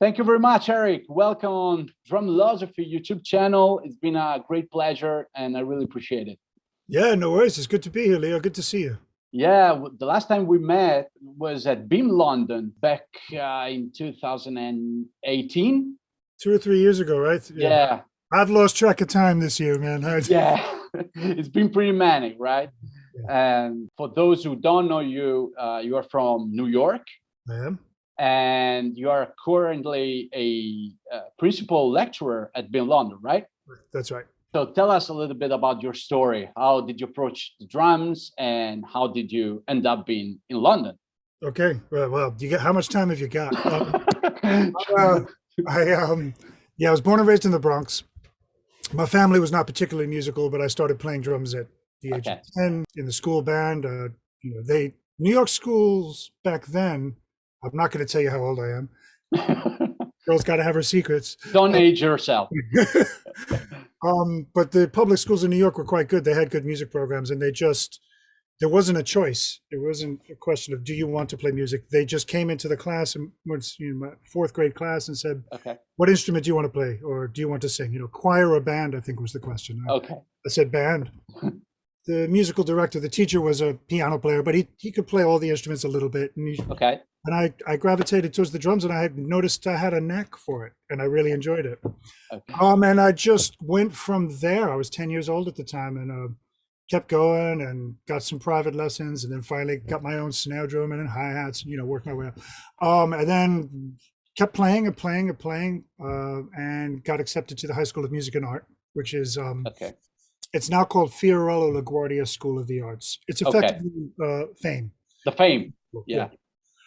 Thank you very much, Erik. Welcome on Drumlosophy YouTube channel. It's been a great pleasure and I really appreciate it. Yeah, no worries. It's good to be here, Leo. Good to see you. Yeah, the last time we met was at BIMM London back in 2018. 2 or 3 years ago, right? Yeah. I've lost track of time this year, man. Yeah, it's been pretty manic, right? Yeah. And for those who don't know you, you are from New York. I am. And you are currently a principal lecturer at BIMM London, right? That's right. So tell us a little bit about your story. How did you approach the drums and how did you end up being in London? Okay, well, how much time have you got? Yeah, I was born and raised in the Bronx. My family was not particularly musical, but I started playing drums at the age of 10 in the school band. New York schools back then, I'm not going to tell you how old I am. Girl's got to have her secrets. Don't age yourself. But the public schools in New York were quite good. They had good music programs, and there wasn't a choice. It wasn't a question of, do you want to play music? They just came into the class, and my fourth grade class, and said, okay, what instrument do you want to play? Or do you want to sing? Choir or band, I think was the question. Okay. I said band. The musical director, the teacher, was a piano player, but he could play all the instruments a little bit. And And I gravitated towards the drums, and I had noticed I had a knack for it, and I really enjoyed it. Okay. And I just went from there. I was 10 years old at the time, and kept going and got some private lessons, and then finally got my own snare drum and hi-hats, worked my way up. And then kept playing and playing and playing, and got accepted to the High School of Music and Art, which is it's now called Fiorello LaGuardia School of the Arts. It's effectively FAME. The FAME, yeah.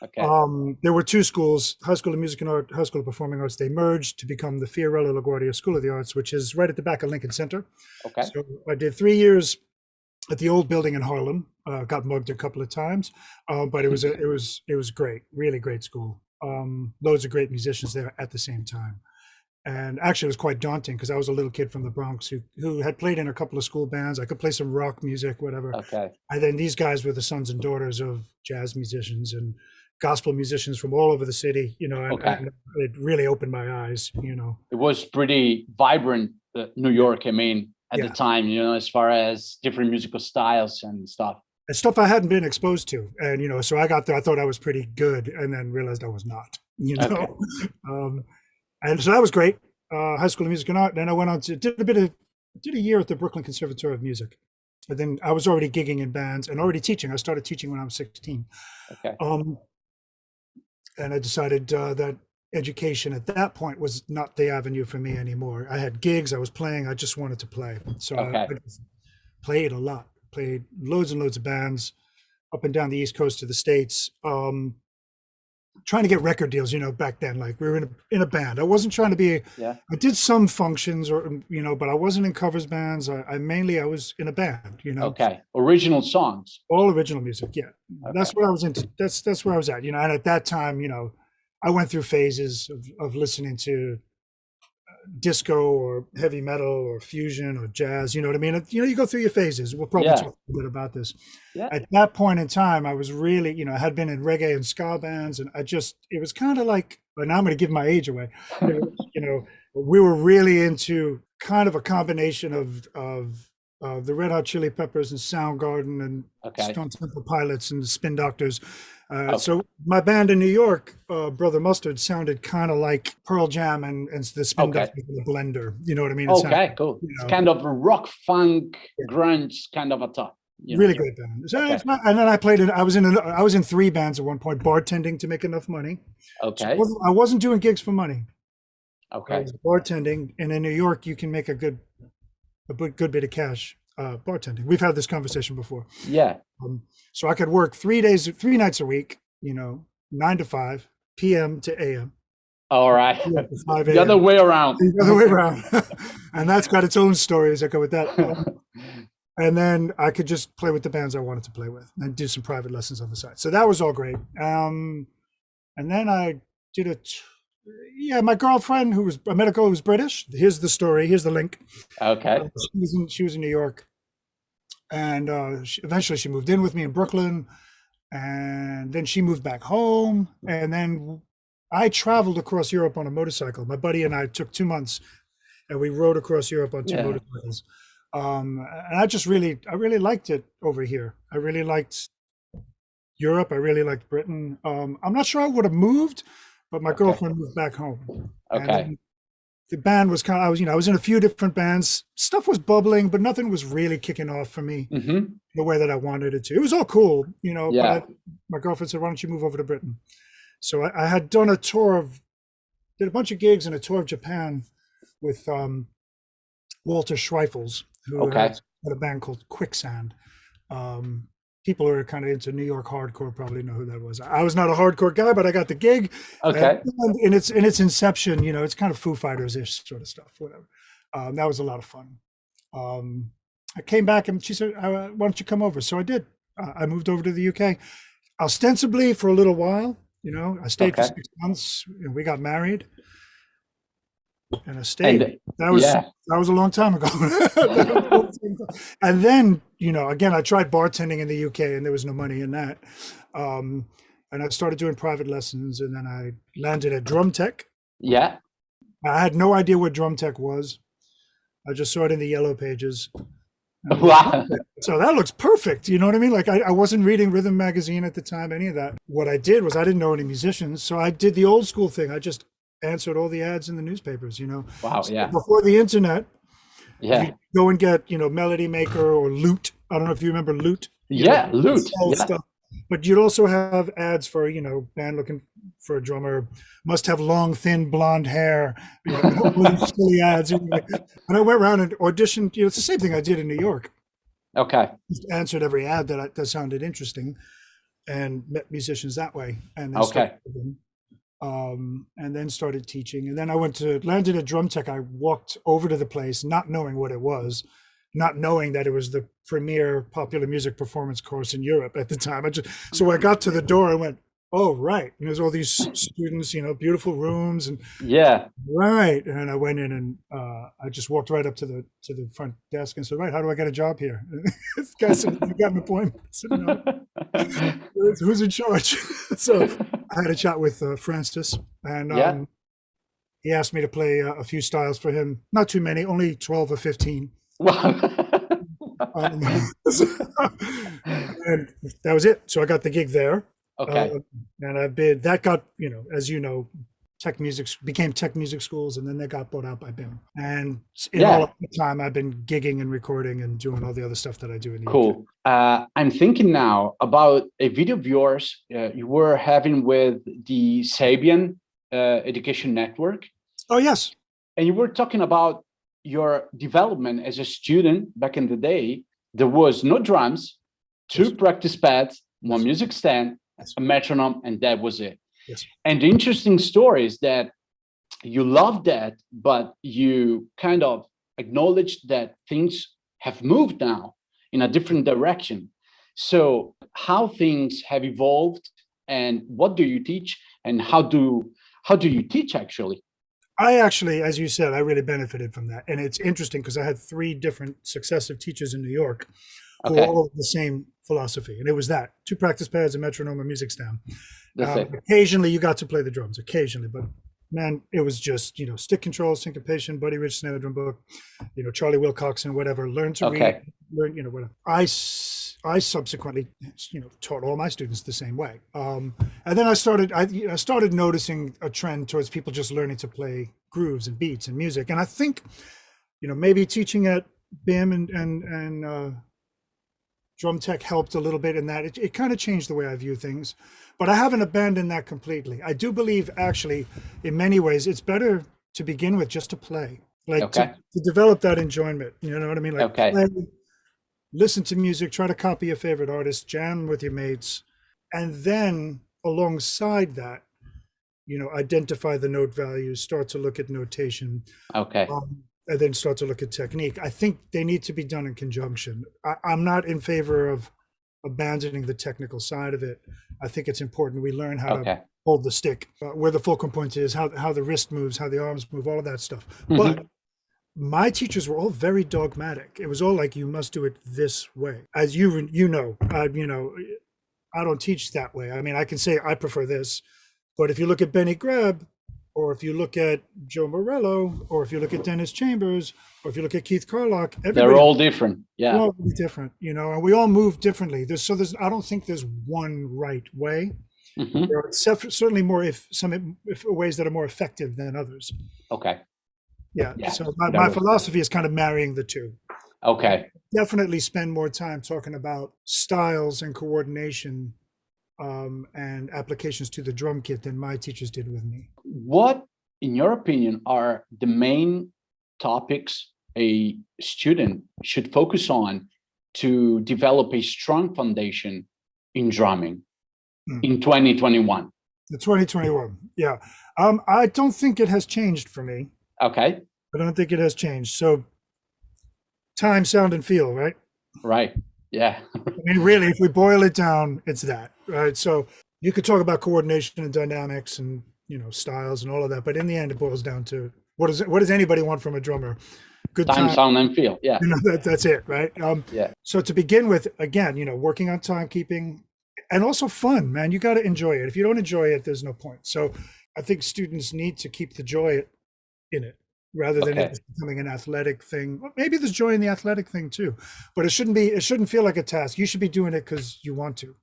Okay. There were two schools, High School of Music and Art, High School of Performing Arts. They merged to become the Fiorello LaGuardia School of the Arts, which is right at the back of Lincoln Center. Okay. So I did 3 years at the old building in Harlem. Got mugged a couple of times, but it was great, really great school. Loads of great musicians there at the same time. And actually, it was quite daunting because I was a little kid from the Bronx who had played in a couple of school bands. I could play some rock music, whatever. Okay. And then these guys were the sons and daughters of jazz musicians and gospel musicians from all over the city, and it really opened my eyes, It was pretty vibrant, New York, at the time, as far as different musical styles and stuff. And stuff I hadn't been exposed to. And, so I got there, I thought I was pretty good, and then realized I was not, Okay. And so that was great. High School of Music and Art. Then I went on to did a year at the Brooklyn Conservatory of Music. And then I was already gigging in bands and already teaching. I started teaching when I was 16. Okay. And I decided that education at that point was not the avenue for me anymore. I had gigs, I was playing, I just wanted to play. So I played a lot, played loads and loads of bands up and down the East Coast to the States. Trying to get record deals, back then, like we were in a band. I wasn't trying to be, I did some functions but I wasn't in covers bands. I was in a band, Okay. Original songs. All original music. Yeah. Okay. That's what I was into. That's where I was at, and at that time, I went through phases of listening to disco or heavy metal or fusion or jazz, you know what I mean? You go through your phases. We'll probably talk a little bit about this. Yeah. At that point in time, I was really, I had been in reggae and ska bands, and it was kind of like, but now I'm going to give my age away. We were really into kind of a combination of the Red Hot Chili Peppers and Soundgarden and Stone Temple Pilots and the Spin Doctors. So my band in New York, Brother Mustard, sounded kind of like Pearl Jam and the Spin Doctors in the blender. You know what I mean? Cool. It's kind of a rock, funk, grunge kind of a top. Really great band. So and then I was in 3 bands at one point, bartending to make enough money. Okay. So I wasn't doing gigs for money. Okay. I was bartending, and in New York, you can make a good bit of cash bartending. We've had this conversation before. Yeah. So I could work 3 nights a week, 9 to 5, PM to AM. All right. The other way around. The other way around. And that's got its own stories that go with that. And then I could just play with the bands I wanted to play with and do some private lessons on the side. So that was all great. And then I did my girlfriend I met a girl who was British. Here's the story. Here's the link. Okay. She was in New York. And eventually she moved in with me in Brooklyn, and then she moved back home. And then I traveled across Europe on a motorcycle. My buddy and I took 2 months and we rode across Europe on two motorcycles. And I really liked it over here. I really liked Europe. I really liked Britain. I'm not sure I would have moved, but my girlfriend moved back home. And the band was kind of, I was in a few different bands. Stuff was bubbling, but nothing was really kicking off for me the way that I wanted it to. It was all cool, but my girlfriend said, why don't you move over to Britain? So I had done a tour did a bunch of gigs and a tour of Japan with Walter Schreifels, who had a band called Quicksand. People who are kind of into New York hardcore probably know who that was. I was not a hardcore guy, but I got the gig. And in its inception, it's kind of Foo Fighters-ish sort of stuff, whatever. That was a lot of fun. I came back and she said, why don't you come over? So I did. I moved over to the UK, ostensibly for a little while. I stayed for 6 months and we got married. And I stayed. That was a long time ago. And then, again, I tried bartending in the UK and there was no money in that. And I started doing private lessons, and then I landed at DrumTech. Yeah. I had no idea what DrumTech was. I just saw it in the yellow pages. Wow. So that looks perfect. You know what I mean? Like I wasn't reading Rhythm Magazine at the time, any of that. What I did was I didn't know any musicians. So I did the old school thing. I just answered all the ads in the newspapers, Wow, so before the internet, you go and get, Melody Maker or Loot. I don't know if you remember Loot. Loot. Stuff. But you'd also have ads for, band looking for a drummer, must have long, thin, blonde hair, silly ads. And I went around and auditioned. It's the same thing I did in New York. Just answered every ad that sounded interesting and met musicians that way. And then and then started teaching. And then I landed at DrumTech. I walked over to the place, not knowing what it was, not knowing that it was the premier popular music performance course in Europe at the time. So I got to the door and went, oh, right. And there's all these students, beautiful rooms and right. And I went in and I just walked right up to the front desk and said, right, how do I get a job here? And this guy said, you got an appointment. I said, no. Who's in charge? So I had a chat with Francis, and he asked me to play a few styles for him. Not too many, only 12 or 15. And that was it. So I got the gig there. And that got, as you know, became tech music schools, and then they got bought out by BIMM. And all of the time I've been gigging and recording and doing all the other stuff that I do in the UK. I'm thinking now about a video of yours you were having with the Sabian Education Network. Oh, yes. And you were talking about your development as a student back in the day. There was no drums, 2 practice pads, 1 music stand, a metronome, and that was it. Yes. And the interesting story is that you loved that, but you kind of acknowledged that things have moved now in a different direction. So how things have evolved, and what do you teach, and how do you teach actually? I actually, as you said, I really benefited from that. And it's interesting because I had 3 different successive teachers in New York who all the same philosophy. And it was that 2 practice pads, a metronome, a music stand. Occasionally you got to play the drums, occasionally, but man, it was just, stick control, syncopation, Buddy Rich snare drum book, Charlie Wilcoxon, whatever, learn to read, learn, whatever. I subsequently, taught all my students the same way. And then I started noticing a trend towards people just learning to play grooves and beats and music. And I think, maybe teaching at BIMM and DrumTech helped a little bit in that. It kind of changed the way I view things, but I haven't abandoned that completely. I do believe, actually, in many ways, it's better to begin with just to play, like to develop that enjoyment. You know what I mean? Like play, listen to music, try to copy your favorite artist, jam with your mates, and then alongside that, identify the note values, start to look at notation. And then start to look at technique. I think they need to be done in conjunction. I'm not in favor of abandoning the technical side of it. I think it's important we learn how to hold the stick, where the fulcrum point is, how the wrist moves, how the arms move, all of that stuff. But my teachers were all very dogmatic. It was all like, you must do it this way. As I don't teach that way. I mean, I can say I prefer this, But if you look at Benny Greb, or if you look at Joe Morello, or if you look at Dennis Chambers, or if you look at Keith Carlock, they're all different. Yeah, all really different, you know, and we all move differently. I don't think there's one right way. There are certainly more some ways that are more effective than others. Okay. Yeah. So my philosophy is kind of marrying the two. Okay. Definitely spend more time talking about styles and coordination and applications to the drum kit than my teachers did with me. What, in your opinion, are the main topics a student should focus on to develop a strong foundation in drumming in 2021? The 2021, yeah. I don't think it has changed for me. Okay. I don't think it has changed. So time, sound, and feel, right? Right. Yeah. I mean, really, if we boil it down, it's that, right? So you could talk about coordination and dynamics and, you know, styles and all of that, but in the end, it boils down to what does anybody want from a drummer? Good time, sound, and feel. Yeah. You know, that's it, right? Yeah. So to begin with, again, you know, working on timekeeping and also fun, man. You got to enjoy it. If you don't enjoy it, there's no point. So I think students need to keep the joy in it, rather than it becoming an athletic thing. Well, maybe there's joy in the athletic thing too, but it shouldn't feel like a task. You should be doing it because you want to.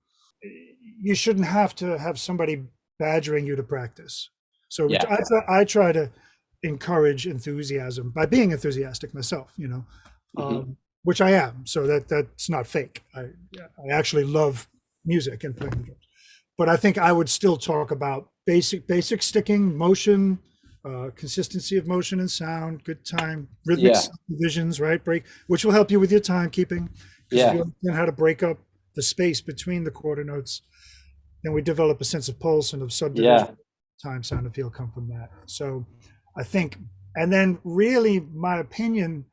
You shouldn't have to have somebody badgering you to practice. So yeah. I try to encourage enthusiasm by being enthusiastic myself, you know, which I am. So that's not fake. I actually love music and playing the drums. But I think I would still talk about basic sticking, motion, consistency of motion and sound, good time, rhythmic divisions, right? Which will help you with your timekeeping. Because if you understand how to break up the space between the quarter notes, then we develop a sense of pulse and of subdivision. Time, sound, and feel come from that. So I think, and then really my opinion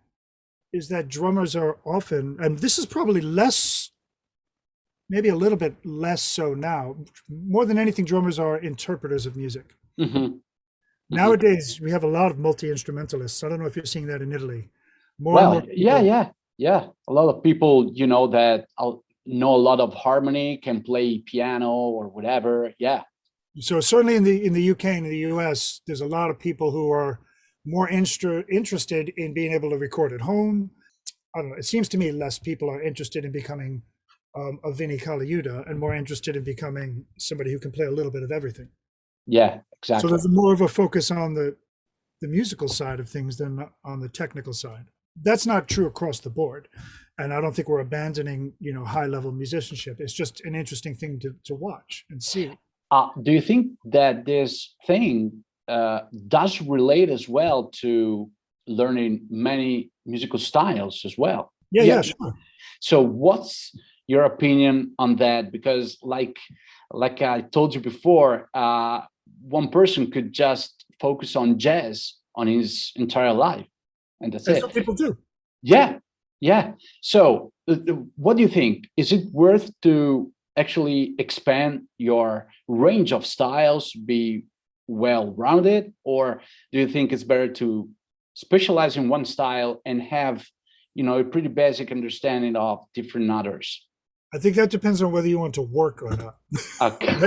is that drummers are often, and this is probably less, maybe a little bit less so now, more than anything, drummers are interpreters of music. Nowadays, we have a lot of multi-instrumentalists. I don't know if you're seeing that in Italy. More yeah. A lot of people, you know, that know a lot of harmony, can play piano or whatever. Yeah. So certainly in the UK and in the US, there's a lot of people who are more interested in being able to record at home. I don't know. It seems to me less people are interested in becoming a Vinnie Colaiuta and more interested in becoming somebody who can play a little bit of everything. Yeah, exactly. So there's more of a focus on the musical side of things than on the technical side. That's not true across the board. And I don't think we're abandoning, you know, high level musicianship. It's just an interesting thing to watch and see. Do you think that this thing does relate as well to learning many musical styles as well? Yeah, sure. So what's your opinion on that? Because like I told you before, one person could just focus on jazz on his entire life, and that's it. Some people do. Yeah. So what do you think? Is it worth to actually expand your range of styles, be well-rounded, or do you think it's better to specialize in one style and have, you know, a pretty basic understanding of different others? I think that depends on whether you want to work or not. Okay.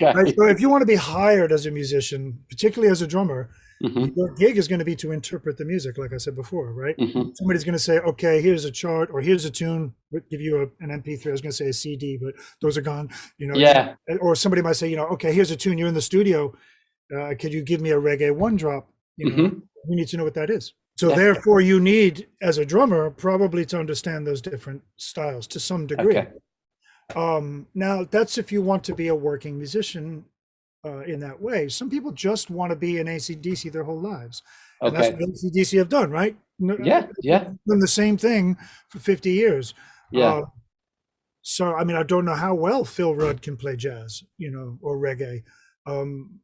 Right? So if you want to be hired as a musician, particularly as a drummer, your gig is going to be to interpret the music, like I said before, right? Somebody's going to say, okay, here's a chart or here's a tune, give you an MP3. I was going to say a CD, but those are gone, you know. Yeah. Or somebody might say, you know, okay, here's a tune, you're in the studio. Could you give me a reggae one drop? You know, you need to know what that is. So therefore you need, as a drummer, probably to understand those different styles to some degree. Now that's if you want to be a working musician in that way. Some people just want to be in AC/DC their whole lives. And that's what AC/DC have done, right? Yeah. Done the same thing for 50 years. So, I mean, I don't know how well Phil Rudd can play jazz, you know, or reggae.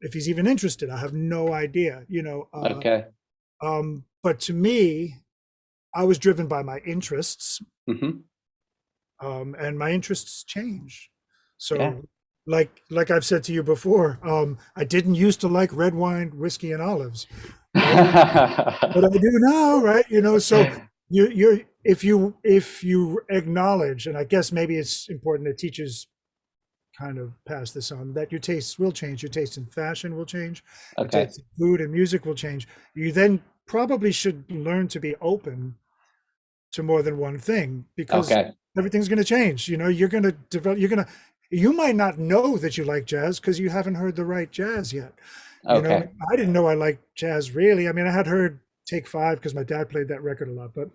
If he's even interested, I have no idea, you know. But to me, I was driven by my interests. And my interests change. So like I've said to you before, I didn't used to like red wine, whiskey, and olives, but I do now, right? You know, so if you acknowledge, and I guess maybe it's important that teachers kind of pass this on, that your tastes will change. Your taste in fashion will change. Your Okay. taste in food and music will change. You then probably should learn to be open to more than one thing, because Okay. everything's going to change. You know, you're going to develop, you might not know that you like jazz because you haven't heard the right jazz yet. You know, Okay. I didn't know I liked jazz really. I mean, I had heard Take Five because my dad played that record a lot, but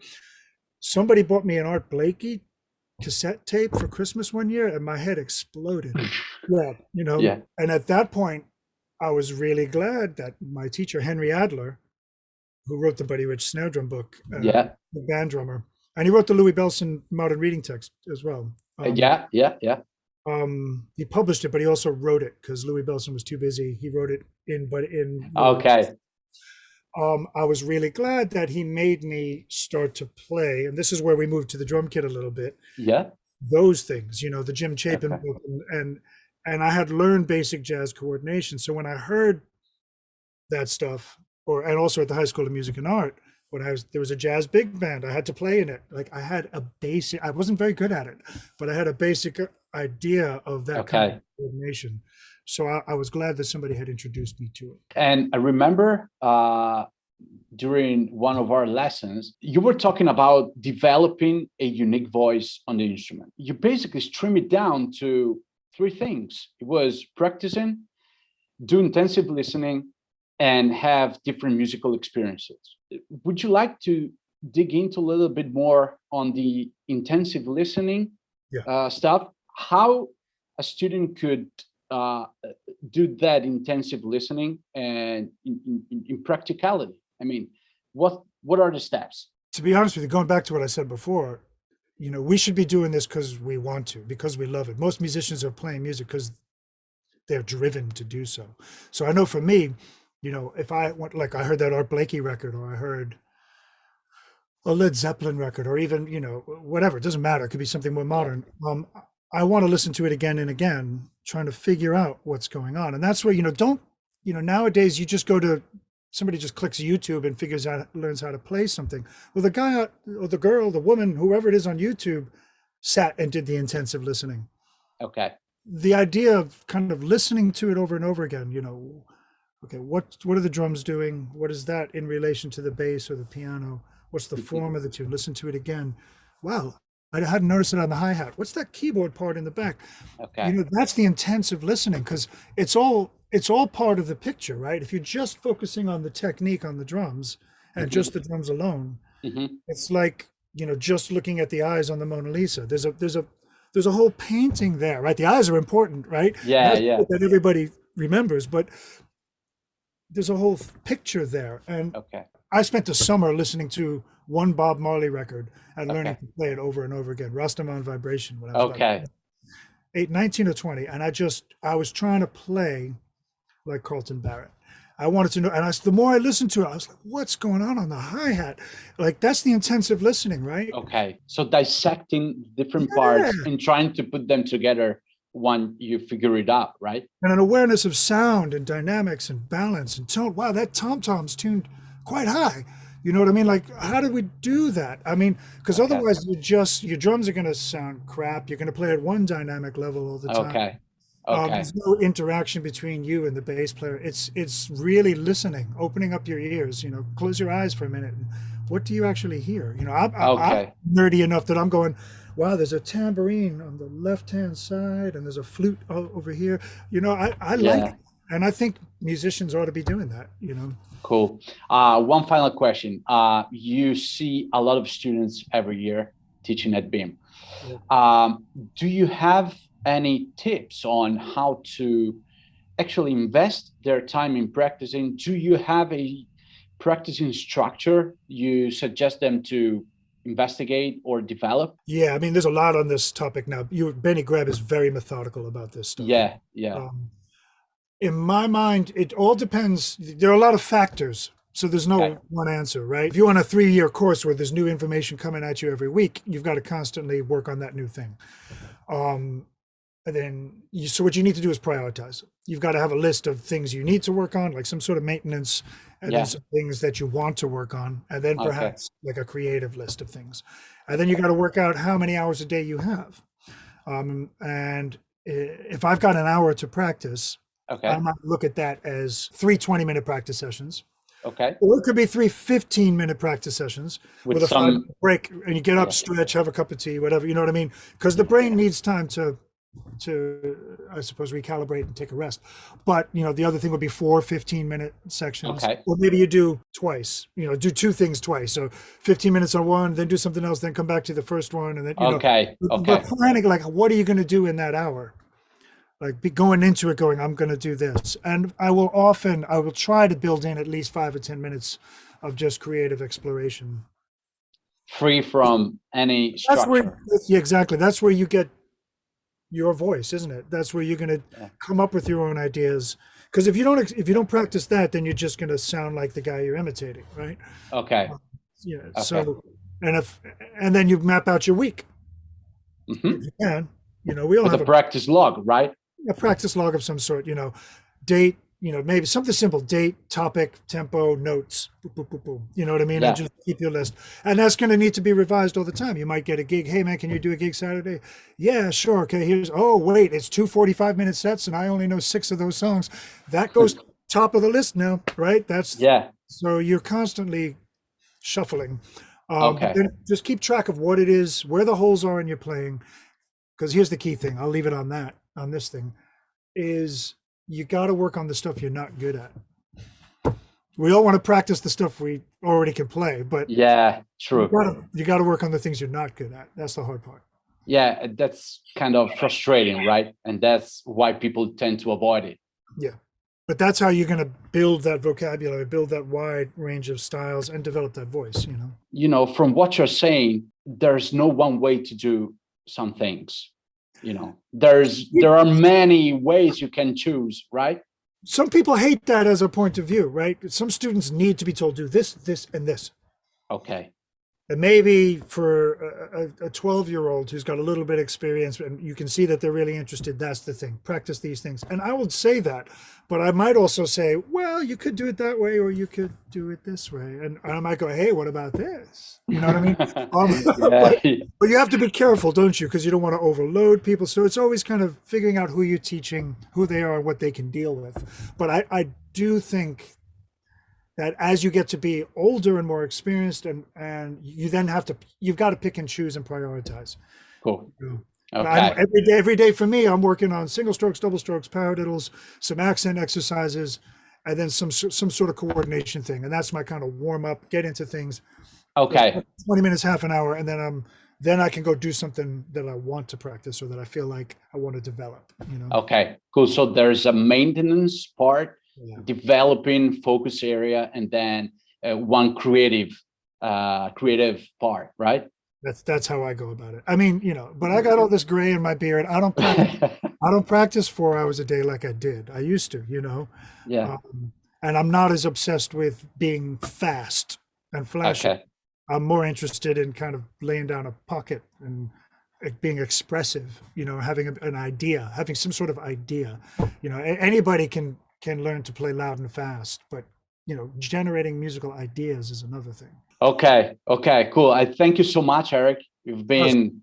somebody bought me an Art Blakey cassette tape for Christmas one year and my head exploded. Yeah, you know, Yeah. and at that point, I was really glad that my teacher, Henry Adler, who wrote the Buddy Rich snare drum book, Yeah. the band drummer, and he wrote the Louis Bellson modern reading text as well. Yeah. Yeah. He published it, but he also wrote it because Louis Bellson was too busy. He wrote it in Okay. I was really glad that he made me start to play, and this is where we moved to the drum kit a little bit. Yeah. Those things, you know, the Jim Chapin Okay. book, and I had learned basic jazz coordination. So when I heard that stuff, and also at the High School of Music and Art, there was a jazz big band, I had to play in it. Like I had a basic, I wasn't very good at it, but I had a basic idea of that kind of coordination. So I was glad that somebody had introduced me to it. And I remember during one of our lessons, you were talking about developing a unique voice on the instrument. You basically stream it down to 3 things. It was practicing, do intensive listening, and have different musical experiences. Would you like to dig into a little bit more on the intensive listening stuff? How a student could do that intensive listening and in practicality? I mean, what are the steps? To be honest with you, going back to what I said before, you know, we should be doing this because we want to, because we love it. Most musicians are playing music because they're driven to do so. So I know for me, you know, if I went, like I heard that Art Blakey record, or I heard a Led Zeppelin record, or even, you know, whatever, it doesn't matter. It could be something more modern. I want to listen to it again and again, trying to figure out what's going on. And that's where, you know, nowadays you just go to, somebody just clicks YouTube and learns how to play something. Well, the guy or the girl, the woman, whoever it is on YouTube, sat and did the intensive listening. Okay. The idea of kind of listening to it over and over again, you know, okay, what are the drums doing? What is that in relation to the bass or the piano? What's the form of the tune? Listen to it again. Wow, I hadn't noticed it on the hi-hat. What's that keyboard part in the back? Okay. You know, that's the intensive listening, because it's all part of the picture, right? If you're just focusing on the technique on the drums and just the drums alone, it's like, you know, just looking at the eyes on the Mona Lisa. There's a whole painting there, right? The eyes are important, right? Yeah. That everybody remembers, but there's a whole picture there. And I spent the summer listening to one Bob Marley record and learning to play it over and over again, Rastaman Vibration, when I was like 19 or 20. And I was trying to play like Carlton Barrett. I wanted to know, and the more I listened to it, I was like, what's going on the hi-hat? Like, that's the intensive listening, right? Okay. So dissecting different parts and trying to put them together when you figure it out, right? And an awareness of sound and dynamics and balance and tone. Wow, that tom-tom's tuned quite high. You know what I mean? Like, how did we do that? I mean, because otherwise your drums are going to sound crap. You're going to play at one dynamic level all the time. There's no interaction between you and the bass player. It's really listening, opening up your ears, you know, close your eyes for a minute. What do you actually hear? You know, I'm nerdy enough that I'm going, wow, there's a tambourine on the left-hand side and there's a flute over here. You know, I like it. And I think musicians ought to be doing that, you know. Cool. One final question. You see a lot of students every year teaching at BIMM. Do you have any tips on how to actually invest their time in practicing? Do you have a practicing structure you suggest them to investigate or develop? Yeah, I mean, there's a lot on this topic now. Benny Greb is very methodical about this stuff. Yeah. In my mind, it all depends. There are a lot of factors, so there's no one answer, right? If you're on a 3-year course where there's new information coming at you every week, you've got to constantly work on that new thing. And then, so what you need to do is prioritize. You've got to have a list of things you need to work on, like some sort of maintenance, and then some things that you want to work on, and then perhaps like a creative list of things. And then you got to work out how many hours a day you have. And if I've got an hour to practice, Okay. I might look at that as 3 20-minute practice sessions. Okay. Or it could be 3 15-minute practice sessions with a 5-minute break, and you get up, stretch, have a cup of tea, whatever, you know what I mean? Because the brain needs time to, I suppose, recalibrate and take a rest. But, you know, the other thing would be 4 15-minute sections. Okay. Or maybe you do twice, you know, do 2 things twice. So 15 minutes on one, then do something else, then come back to the first one. And then, you know, but planning, like, what are you going to do in that hour? Like going into it going, I'm going to do this. And I will try to build in at least 5 or 10 minutes of just creative exploration. Free from any structure. Yeah, exactly. That's where you get your voice, isn't it? That's where you're going to come up with your own ideas. Because if you don't practice that, then you're just going to sound like the guy you're imitating, right? Okay. Yeah. Okay. So, and then you map out your week. Mm-hmm. If you can, you know, we all have a practice log, right? A practice log of some sort, you know, date, you know, maybe something simple, date, topic, tempo, notes, boop, boop, boop, boop, you know what I mean? Yeah. And just keep your list. And that's going to need to be revised all the time. You might get a gig. Hey man, can you do a gig Saturday? Yeah, sure. Okay. Oh wait, it's 2 45-minute sets and I only know 6 of those songs. That goes top of the list now, right? So you're constantly shuffling. Okay. Then just keep track of what it is, where the holes are in your playing. Because here's the key thing. I'll leave it on that. On this thing is you got to work on the stuff you're not good at. We all want to practice the stuff we already can play, but yeah, true. You got to work on the things you're not good at. That's the hard part. Yeah, that's kind of frustrating, right? And that's why people tend to avoid it. Yeah, but that's how you're going to build that vocabulary, build that wide range of styles, and develop that voice. You know. You know, from what you're saying, there's no one way to do some things. You know, there are many ways you can choose, right? Some people hate that as a point of view, right? Some students need to be told, do this, this, and this. Okay. And maybe for a 12-year-old who's got a little bit of experience and you can see that they're really interested, that's the thing, practice these things. And I would say that, but I might also say, well, you could do it that way or you could do it this way. And I might go, hey, what about this? You know what I mean? But you have to be careful, don't you? Because you don't want to overload people. So it's always kind of figuring out who you're teaching, who they are, and what they can deal with. But I do think that as you get to be older and more experienced and you then you've got to pick and choose and prioritize. Cool. Okay. Every day for me, I'm working on single strokes, double strokes, paradiddles, some accent exercises, and then some sort of coordination thing. And that's my kind of warm up, get into things. Okay. 20 minutes, half an hour. And then I can go do something that I want to practice or that I feel like I want to develop, you know? Okay, cool. So there's a maintenance part, developing focus area, and then one creative part, right? That's how I go about it. I mean, you know, but I got all this gray in my beard. I don't practice 4 hours a day like I did. I used to, you know. Yeah. And I'm not as obsessed with being fast and flashy. Okay. I'm more interested in kind of laying down a pocket and being expressive, you know, having an idea, having some sort of idea. You know, anybody can learn to play loud and fast, but, you know, generating musical ideas is another thing. Okay, cool. I thank you so much, Erik. It's been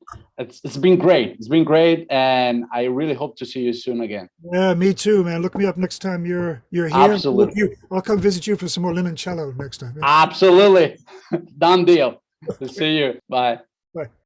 great. It's been great, and I really hope to see you soon again. Yeah, me too, man. Look me up next time you're here. Absolutely. I'll come visit you for some more limoncello next time. Absolutely. Done deal. See you. Bye. Bye.